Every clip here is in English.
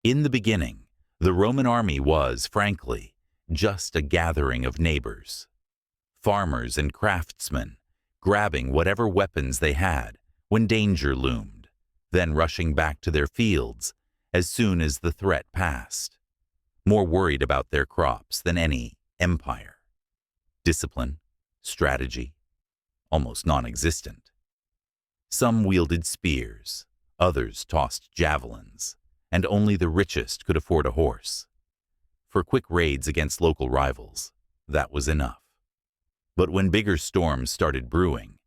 In the beginning, the Roman army was, frankly, just a gathering of neighbors, farmers and craftsmen, grabbing whatever weapons they had when danger loomed, then rushing back to their fields as soon as the threat passed, more worried about their crops than any empire. Discipline, strategy, almost non-existent. Some wielded spears, others tossed javelins, and only the richest could afford a horse. For quick raids against local rivals, that was enough. But when bigger storms started brewing,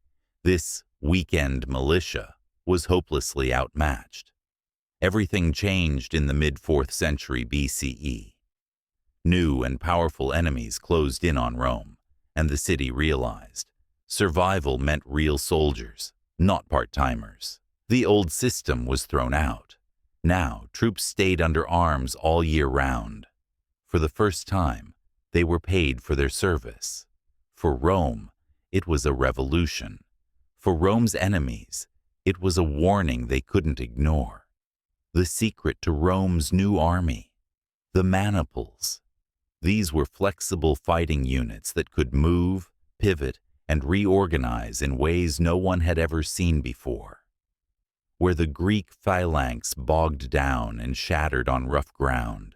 this weekend militia was hopelessly outmatched. Everything changed in the mid-4th century BCE. New and powerful enemies closed in on Rome, and the city realized survival meant real soldiers, not part-timers. The old system was thrown out. Now, troops stayed under arms all year round. For the first time, they were paid for their service. For Rome, it was a revolution. For Rome's enemies, it was a warning they couldn't ignore. The secret to Rome's new army, the maniples. These were flexible fighting units that could move, pivot, and reorganize in ways no one had ever seen before. Where the Greek phalanx bogged down and shattered on rough ground,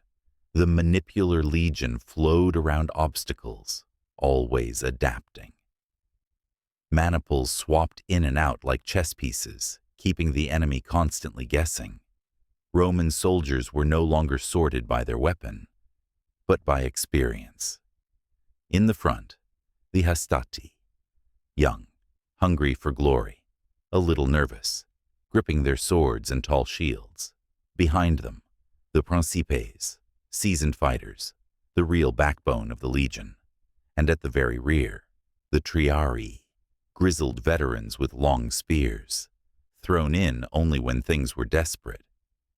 the manipular legion flowed around obstacles, always adapting. Maniples swapped in and out like chess pieces, keeping the enemy constantly guessing. Roman soldiers were no longer sorted by their weapon, but by experience. In the front, the hastati, young, hungry for glory, a little nervous, gripping their swords and tall shields. Behind them, the principes, seasoned fighters, the real backbone of the legion. And at the very rear, the triarii, grizzled veterans with long spears, thrown in only when things were desperate.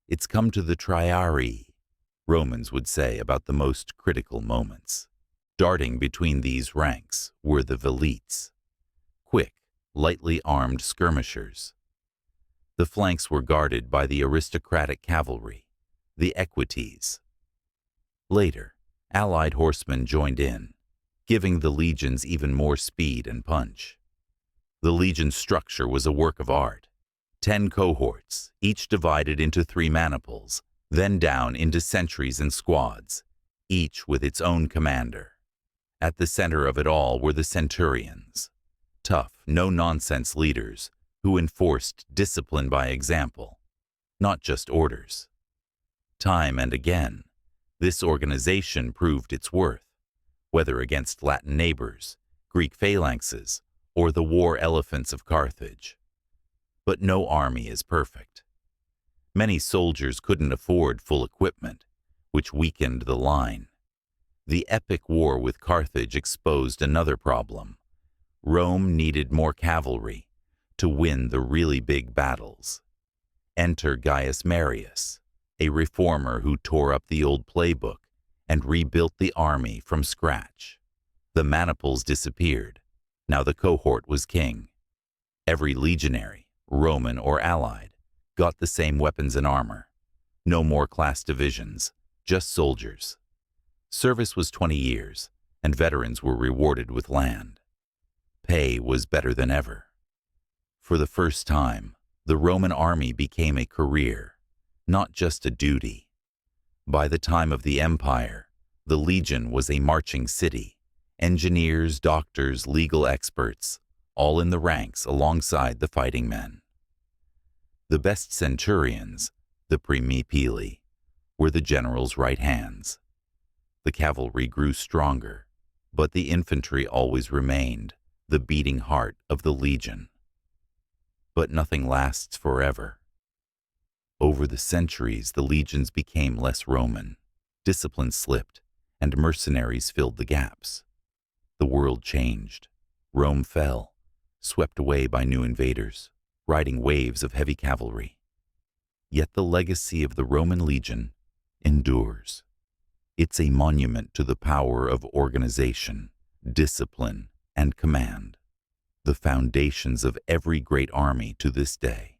It's come to the triarii, Romans would say about the most critical moments. Darting between these ranks were the velites, quick, lightly armed skirmishers. The flanks were guarded by the aristocratic cavalry, the equites. Later, allied horsemen joined in, giving the legions even more speed and punch. The legion's structure was a work of art. 10 cohorts, each divided into 3 maniples, then down into centuries and squads, each with its own commander. At the center of it all were the centurions, tough, no-nonsense leaders who enforced discipline by example, not just orders. Time and again, this organization proved its worth, whether against Latin neighbors, Greek phalanxes, or the war elephants of Carthage. But no army is perfect. Many soldiers couldn't afford full equipment, which weakened the line. The epic war with Carthage exposed another problem. Rome needed more cavalry to win the really big battles. Enter Gaius Marius, a reformer who tore up the old playbook and rebuilt the army from scratch. The maniples disappeared. Now the cohort was king. Every legionary, Roman or allied, got the same weapons and armor. No more class divisions, just soldiers. Service was 20 years, and veterans were rewarded with land. Pay was better than ever. For the first time, the Roman army became a career, not just a duty. By the time of the empire, the legion was a marching city. Engineers, doctors, legal experts, all in the ranks alongside the fighting men. The best centurions, the primipili, were the general's right hands. The cavalry grew stronger, but the infantry always remained the beating heart of the legion. But nothing lasts forever. Over the centuries, the legions became less Roman, discipline slipped, and mercenaries filled the gaps. The world changed. Rome fell, swept away by new invaders, riding waves of heavy cavalry. Yet the legacy of the Roman legion endures. It's a monument to the power of organization, discipline, and command, the foundations of every great army to this day.